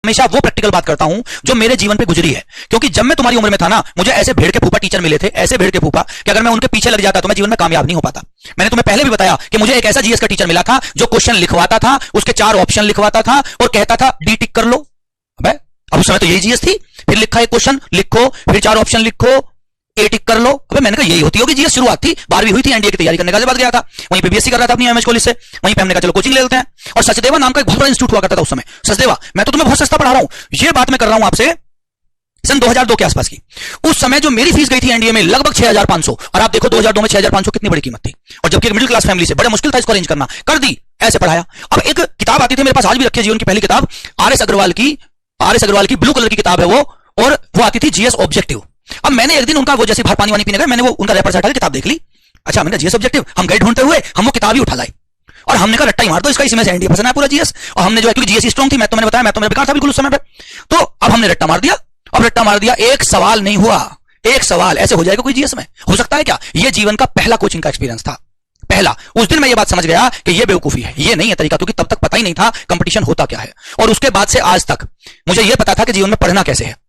हमेशा वो प्रैक्टिकल बात करता हूं जो मेरे जीवन पे गुजरी है, क्योंकि जब मैं तुम्हारी उम्र में था ना, मुझे ऐसे भेड़ के फूफा टीचर मिले थे, ऐसे भेड़ के फूफा कि अगर मैं उनके पीछे लग जाता तो मैं जीवन में कामयाब नहीं हो पाता। मैंने तुम्हें पहले भी बताया कि मुझे एक ऐसा जीएस का टीचर मिला था जो क्वेश्चन लिखवाता था, उसके 4 ऑप्शन लिखवाता था और कहता था डी टिक कर लो। अब उस समय तो यही जीएस थी, फिर लिखा एक क्वेश्चन लिखो, फिर 4 ऑप्शन लिखो, ए टिक कर लो। अबे मैंने कहा यही होती होगी जीएस। शुरुआत थी, 12वीं हुई थी, एनडीए की तैयारी करने का बाद गया था, वहीं पे बीएससी कर रहा था अपनी एमएच कॉलेज से, वहीं पे हमने कहा चलो कोचिंग ले लेते हैं। और सचदेवा नाम का एक बहुत बड़ा इंस्टीट्यूट हुआ करता था उस समय, सचदेवा। मैं तो तुम्हें बहुत सस्ता पढ़ा रहा हूं, ये बात मैं कर रहा हूं आपसे सन 2002 के आसपास की। उस समय जो मेरी फीस गई थी एनडीए में लगभग 6500, और आप देखो 2002 में 6500 कितनी बड़ी कीमत थी, और जबकि एक मिडिल क्लास फैमिली से बड़ा मुश्किल था इसको अरेंज करना, कर दी, ऐसे पढ़ाया। अब एक किताब आती थी मेरे पास, आज भी रखी है, जीवन की पहली किताब, आर एस अग्रवाल की ब्लू कलर की किताब है वो, और वो आती थी जीएस ऑब्जेक्टिव। अब मैंने एक दिन उनका वो जैसे बाहर पानी वानी पीने गए, मैंने वो उनका रैपर से हटा के किताब देख ली। अच्छा, मैंने जीएस ऑब्जेक्टिव, हम गए ढूंढते हुए, हम वो किताब ही उठा लाए और हमने कहा रट्टा ही मार दो इसका, इसमें से एनडीए फंसना है पूरा जीएस। और हमने जो है, क्योंकि जीएस स्ट्रांग थी, मैं तो मैंने बताया, मैं तो मेरा बेकार था बिल्कुल उस समय पे, तो अब हमने रट्टा मार दिया। अब रट्टा मार दिया, एक सवाल नहीं हुआ, एक सवाल ऐसे हो जाएगा कोई जीएस में, हो सकता है क्या? ये जीवन का पहला कोचिंग का एक्सपीरियंस था, पहला। उस दिन मैं ये बात समझ गया कि ये बेवकूफी है, ये नहीं है तरीका, क्योंकि तब तक पता ही नहीं था कंपटीशन होता क्या है। और उसके बाद से आज तक मुझे ये पता था कि जीवन में पढ़ना कैसे है।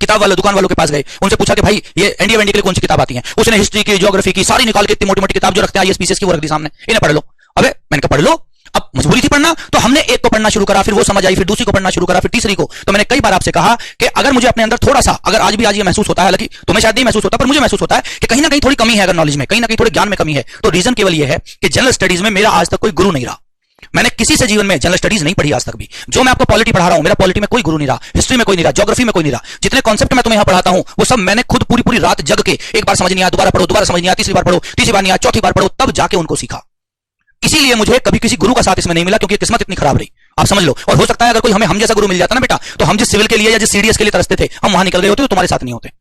किताब वाले दुकान वालों के पास गए, उनसे पूछा कि भाई ये एनडीए वेंडी के लिए कौन सी किताब आती है? उसने हिस्ट्री की, ज्योग्राफी की सारी निकाल के इतनी मोटी मोटी किताब जो रखते हैं आईएएस पीसीएस की, वो रख दी सामने, इन्हें पढ़ लो। अबे मैंने कहा पढ़ लो, अब मजबूरी थी पढ़ना, तो हमने एक को पढ़ना शुरू करा, फिर वो समझ आई, फिर दूसरी को पढ़ना शुरू करा, फिर तीसरी को। तो मैंने कई बार आपसे कहा कि अगर मुझे अपने अंदर थोड़ा सा, अगर आज भी आज ये महसूस होता है, हालांकि तुम्हें शायद नहीं महसूस होता, पर मुझे महसूस होता है कि कहीं ना कहीं थोड़ी कमी है, अगर नॉलेज में कहीं ना कहीं थोड़े ज्ञान में कमी है, तो रीजन केवल ये है कि जनरल स्टडीज में मेरा आज तक कोई गुरु नहीं रहा। मैंने किसी से जीवन में जनरल स्टडीज नहीं पढ़ी आज तक भी। जो मैं आपको पॉलिटी पढ़ा रहा हूं, मेरा पॉलिटी में कोई गुरु नहीं रहा, हिस्ट्री में कोई नहीं रहा, ज्योग्राफी में कोई नहीं रहा। जितने कॉन्सेप्ट मैं तुम्हें यहां पढ़ाता हूं वो सब मैंने खुद पूरी पूरी रात जग के, एक बार समझ नहीं आया दोबारा पढ़ो, दोबारा समझ नहीं आया तीसरी बार पढ़ो, तीसरी बार नहीं आया चौथी बार पढ़ो, तब जाके उनको सीखा। इसीलिए मुझे कभी किसी गुरु का साथ इसमें नहीं मिला, क्योंकि किस्मत इतनी खराब रही, आप समझ लो। और हो सकता है अगर कोई हमें हम जैसा गुरु मिल जाता ना बेटा, तो हम जिस सिविल के लिए या जिस सीडीएस के लिए तरसते थे, हम वहां निकल गए होते, तो तुम्हारे साथ नहीं होते।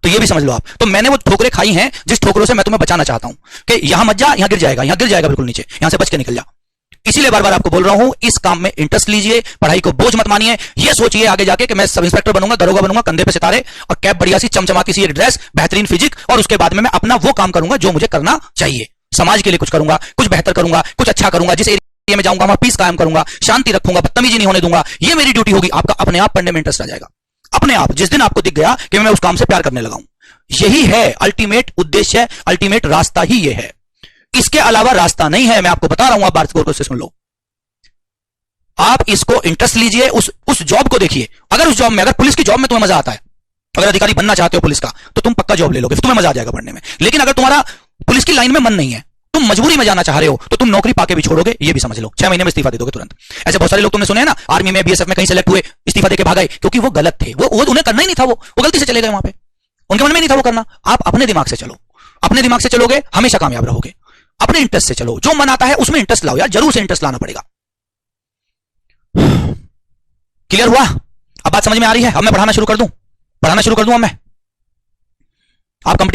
तो ये भी समझ लो आप। तो मैंने वो ठोकरें खाई हैं जिस ठोकरों से मैं तुम्हें बचाना चाहता हूं, कि यहां मत जा, यहां गिर जाएगा बिल्कुल नीचे, यहां से बच के निकल जा। इसीलिए बार बार आपको बोल रहा हूं, इस काम में इंटरेस्ट लीजिए, पढ़ाई को बोझ मत मानिए। ये सोचिए आगे जाके कि मैं सब इंस्पेक्टर बनूंगा, दरोगा बनूंगा, कंधे पे सितारे और कैप बढ़िया सी चमचमाती सी एक ड्रेस, बेहतरीन फिजिक, और उसके बाद में मैं अपना वो काम करूंगा जो मुझे करना चाहिए। समाज के लिए कुछ करूंगा, कुछ बेहतर करूंगा, कुछ अच्छा करूंगा, जिस एरिया में जाऊंगा वहां पीस कायम करूंगा, शांति रखूंगा, बदतमीजी नहीं होने दूंगा। ये मेरी ड्यूटी होगी। आपका अपने आप पढ़ने में इंटरेस्ट आ जाएगा, अपने आप। जिस दिन आपको दिख गया कि मैं उस काम से प्यार करने लगा हूं, यही है अल्टीमेट उद्देश्य, अल्टीमेट रास्ता ही ये है, इसके अलावा रास्ता नहीं है। मैं आपको बता रहा हूं, आप बात को सुन लो। आप इसको इंटरेस्ट लीजिए, उस जॉब को देखिए। अगर उस जॉब में, अगर पुलिस की जॉब में तुम्हें मजा आता है, अगर अधिकारी बनना चाहते हो पुलिस का, तो तुम पक्का जॉब ले लोगे, तुम्हें मजा आ जाएगा पढ़ने में। लेकिन अगर तुम्हारा पुलिस की लाइन में मन नहीं है, तुम मजबूरी में जाना चाह रहे हो, तो तुम नौकरी पाके भी छोड़ोगे, ये भी समझ लो। 6 महीने में इस्तीफा दे दोगे तुरंत। ऐसे बहुत सारे लोग तुमने सुने हैं ना, आर्मी में, बीएसएफ में कहीं सेलेक्ट हुए, इस्तीफा देके भाग गए, क्योंकि वो गलत थे, वो उन्हें करना ही नहीं था, वो गलती से चले गए वहां पे, उनके मन में नहीं था वो करना। आप अपने दिमाग से चलो, अपने दिमाग से चलोगे हमेशा कामयाब रहोगे। अपने इंटरेस्ट से चलो, जो मन आता है उसमें इंटरेस्ट लाओ यार, जरूर से इंटरेस्ट लाना पड़ेगा। क्लियर हुआ? अब बात समझ में आ रही है? अब मैं पढ़ाना शुरू कर दूं अब मैं। आप